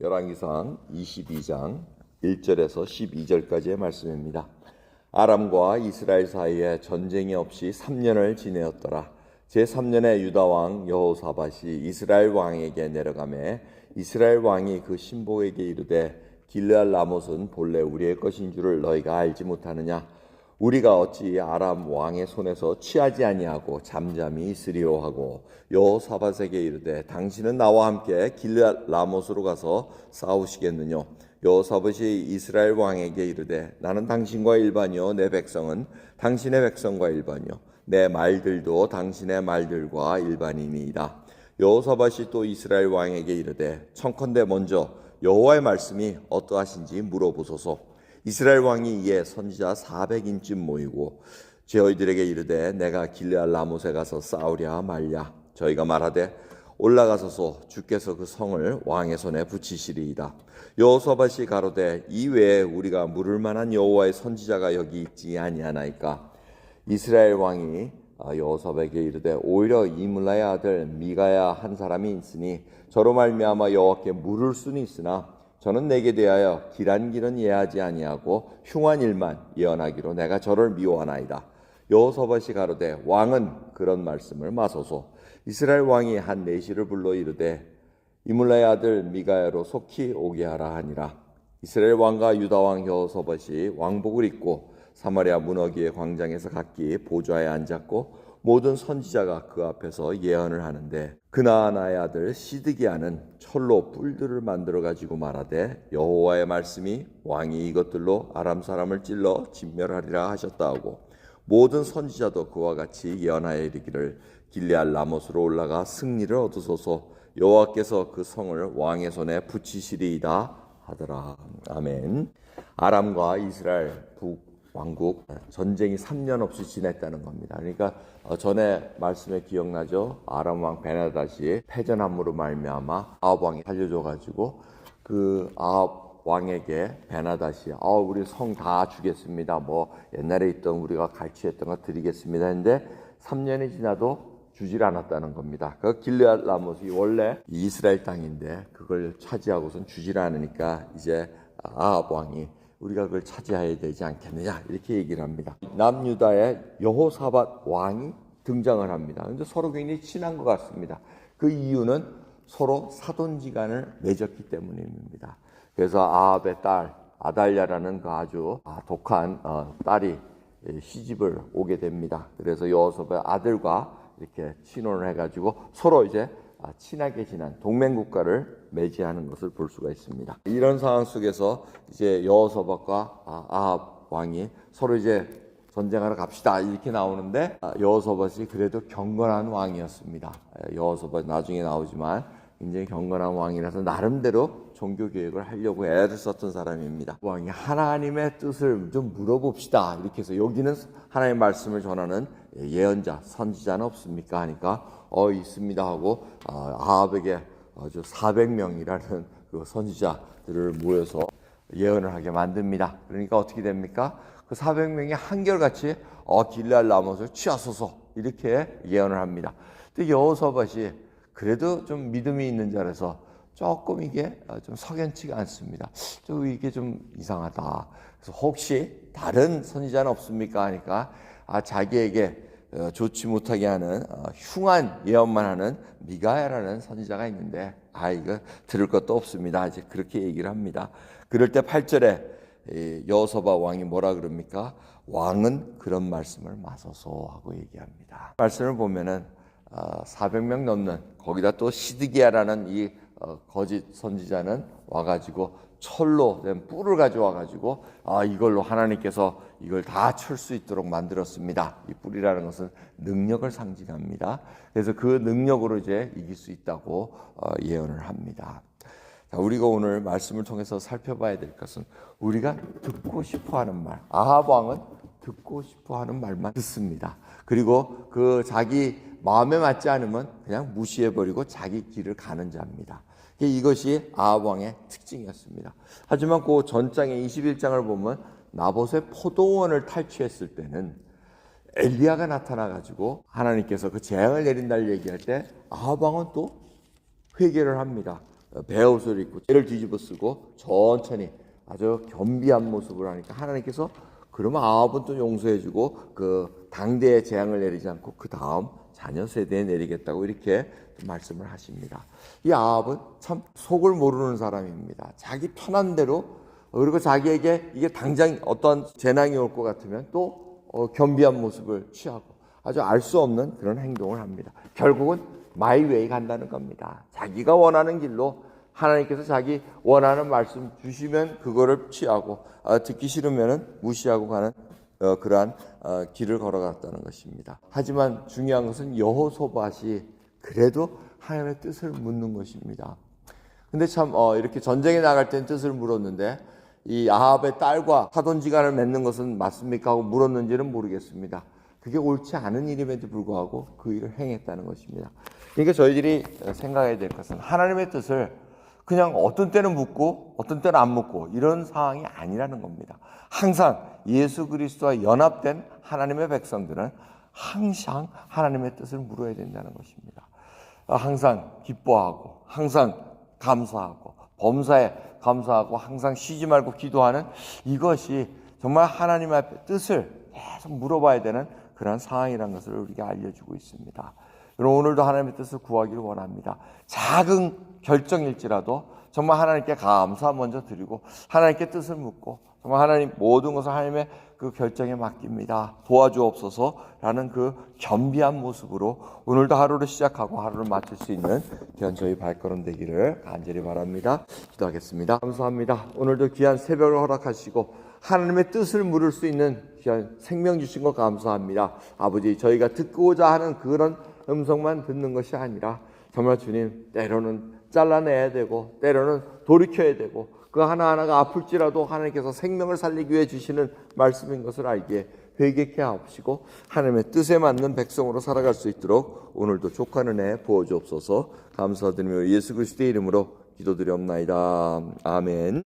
열왕기상 22장 1절에서 12절까지의 말씀입니다. 아람과 이스라엘 사이에 전쟁이 없이 3년을 지내었더라. 제3년에 유다왕 여호사밧이 이스라엘 왕에게 내려가매 이스라엘 왕이 그 신복에게 이르되 길르앗 라못은 본래 우리의 것인 줄을 너희가 알지 못하느냐? 우리가 어찌 아람 왕의 손에서 취하지 아니하고 잠잠히 있으리요 하고 여호사밧에게 이르되 당신은 나와 함께 길르앗 라못으로 가서 싸우시겠느냐? 여호사밧이 이스라엘 왕에게 이르되 나는 당신과 일반이요 내 백성은 당신의 백성과 일반이요 내 말들도 당신의 말들과 일반이니이다. 여호사밧이 또 이스라엘 왕에게 이르되 청컨대 먼저 여호와의 말씀이 어떠하신지 물어보소서. 이스라엘 왕이 이에 선지자 400인쯤 모이고 저희들에게 이르되 내가 길르앗 라못에 가서 싸우랴 말랴. 저희가 말하되 올라가소서 주께서 그 성을 왕의 손에 붙이시리이다. 여호사밧이 가로되 이외에 우리가 물을 만한 여호와의 선지자가 여기 있지 아니하나이까. 이스라엘 왕이 여호사밧에게 이르되 오히려 이물라의 아들 미가야 한 사람이 있으니 저로 말미암아 여호와께 물을 수는 있으나 저는 내게 대하여 길한 길은 예하지 아니하고 흉한 일만 예언하기로 내가 저를 미워하나이다. 여호사밧이 가로되 왕은 그런 말씀을 마소서. 이스라엘 왕이 한 내시를 불러 이르되 이물라의 아들 미가야로 속히 오게 하라 하니라. 이스라엘 왕과 유다 왕 여호사밧이 왕복을 입고 사마리아 문어기의 광장에서 각기 보좌에 앉았고 모든 선지자가 그 앞에서 예언을 하는데 그나아나의 아들 시드기야는 철로 뿔들을 만들어 가지고 말하되 여호와의 말씀이 왕이 이것들로 아람 사람을 찔러 진멸하리라 하셨다 하고 모든 선지자도 그와 같이 예언하여 이르기를 길르앗 라못으로 올라가 승리를 얻으소서. 여호와께서 그 성을 왕의 손에 붙이시리이다 하더라. 아멘. 아람과 이스라엘 북왕국 전쟁이 3년 없이 지냈다는 겁니다. 그러니까 전에 말씀에 기억나죠? 아람 왕 베나닷이 패전함으로 말미암아 아합 왕이 살려줘 가지고 그 아합 왕에게 베나닷이 우리 성 다 주겠습니다. 뭐 옛날에 있던 우리가 갈취했던 거 드리겠습니다 했는데 3년이 지나도 주질 않았다는 겁니다. 그 길르앗 라못이 원래 이스라엘 땅인데 그걸 차지하고선 주질 않으니까 이제 아합 왕이 우리가 그걸 차지해야 되지 않겠느냐 이렇게 얘기를 합니다. 남유다의 여호사밧 왕이 등장을 합니다. 그런데 서로 굉장히 친한 것 같습니다. 그 이유는 서로 사돈지간을 맺었기 때문입니다. 그래서 아합의 딸 아달랴라는 그 아주 독한 딸이 시집을 오게 됩니다. 그래서 여호사밧 아들과 이렇게 친혼을 해가지고 서로 이제 친하게 지난 동맹국가를 맺이하는 것을 볼 수가 있습니다. 이런 상황 속에서 이제 여호사밧과 아합 왕이 서로 이제 전쟁하러 갑시다 이렇게 나오는데 여호사밧이 그래도 경건한 왕이었습니다. 여호사밧 나중에 나오지만 굉장히 경건한 왕이라서 나름대로 종교 교육을 하려고 애를 썼던 사람입니다. 왕이 하나님의 뜻을 좀 물어봅시다 이렇게 해서 여기는 하나님의 말씀을 전하는 예언자 선지자는 없습니까 하니까 있습니다 하고 아합에게 아주 400명이라는 그 선지자들을 모여서 예언을 하게 만듭니다. 그러니까 어떻게 됩니까? 그 400명이 한결같이 길르앗 라못을 취하소서 이렇게 예언을 합니다. 근데 여호사밧이 그래도 좀 믿음이 있는 자라서 조금 이게 좀 석연치가 않습니다. 좀 이게 좀 이상하다. 그래서 혹시 다른 선지자는 없습니까 하니까 자기에게 좋지 못하게 하는 흉한 예언만 하는 미가야라는 선지자가 있는데 이거 들을 것도 없습니다. 이제 그렇게 얘기를 합니다. 그럴 때 8절에 여호사밧 왕이 뭐라 그럽니까? 왕은 그런 말씀을 마소서 하고 얘기합니다. 말씀을 보면은 400명 넘는 거기다 또 시드기야라는 이 거짓 선지자는 와가지고 철로 된 뿔을 가져와가지고 이걸로 하나님께서 이걸 다 칠 수 있도록 만들었습니다. 이 뿔이라는 것은 능력을 상징합니다. 그래서 그 능력으로 이제 이길 수 있다고 예언을 합니다. 자, 우리가 오늘 말씀을 통해서 살펴봐야 될 것은 우리가 듣고 싶어하는 말. 아합 왕은 듣고 싶어하는 말만 듣습니다. 그리고 그 자기 마음에 맞지 않으면 그냥 무시해버리고 자기 길을 가는 자입니다. 이것이 아합 왕의 특징이었습니다. 하지만 그 전장의 21장을 보면 나봇의 포도원을 탈취했을 때는 엘리야가 나타나가지고 하나님께서 그 재앙을 내린다를 얘기할 때 아합 왕은 또 회개를 합니다. 베옷을 입고 죄를 뒤집어 쓰고 천천히 아주 겸비한 모습을 하니까 하나님께서 그러면 아합은 또 용서해주고 그 당대에 재앙을 내리지 않고 그 다음 자녀 세대에 내리겠다고 이렇게 말씀을 하십니다. 이 아합은 참 속을 모르는 사람입니다. 자기 편한 대로 그리고 자기에게 이게 당장 어떤 재난이 올 것 같으면 또 겸비한 모습을 취하고 아주 알 수 없는 그런 행동을 합니다. 결국은 마이웨이 간다는 겁니다. 자기가 원하는 길로 하나님께서 자기 원하는 말씀 주시면 그거를 취하고 듣기 싫으면 무시하고 가는 그러한 길을 걸어갔다는 것입니다. 하지만 중요한 것은 여호소밧이 그래도 하나님의 뜻을 묻는 것입니다. 근데 참 이렇게 전쟁에 나갈 땐 뜻을 물었는데 이 아합의 딸과 사돈지간을 맺는 것은 맞습니까 하고 물었는지는 모르겠습니다. 그게 옳지 않은 일임에도 불구하고 그 일을 행했다는 것입니다. 그러니까 저희들이 생각해야 될 것은 하나님의 뜻을 그냥 어떤 때는 묻고 어떤 때는 안 묻고 이런 상황이 아니라는 겁니다. 항상 예수 그리스도와 연합된 하나님의 백성들은 항상 하나님의 뜻을 물어야 된다는 것입니다. 항상 기뻐하고 항상 감사하고 범사에 감사하고 항상 쉬지 말고 기도하는 이것이 정말 하나님 앞에 뜻을 계속 물어봐야 되는 그런 상황이라는 것을 우리가 알려주고 있습니다. 여러분 오늘도 하나님의 뜻을 구하기를 원합니다. 작은 결정일지라도 정말 하나님께 감사 먼저 드리고 하나님께 뜻을 묻고 정말 하나님 모든 것을 하나님의 그 결정에 맡깁니다. 도와주옵소서라는 그 겸비한 모습으로 오늘도 하루를 시작하고 하루를 마칠 수 있는 귀한 저희 발걸음 되기를 간절히 바랍니다. 기도하겠습니다. 감사합니다. 오늘도 귀한 새벽을 허락하시고 하나님의 뜻을 물을 수 있는 귀한 생명 주신 것 감사합니다. 아버지 저희가 듣고자 하는 그런 음성만 듣는 것이 아니라 정말 주님 때로는 잘라내야 되고 때로는 돌이켜야 되고 그 하나하나가 아플지라도 하나님께서 생명을 살리기 위해 주시는 말씀인 것을 알기에 회개케 하옵시고 하나님의 뜻에 맞는 백성으로 살아갈 수 있도록 오늘도 족한 은혜 부어주옵소서. 감사드리며 예수 그리스도의 이름으로 기도드리옵나이다. 아멘.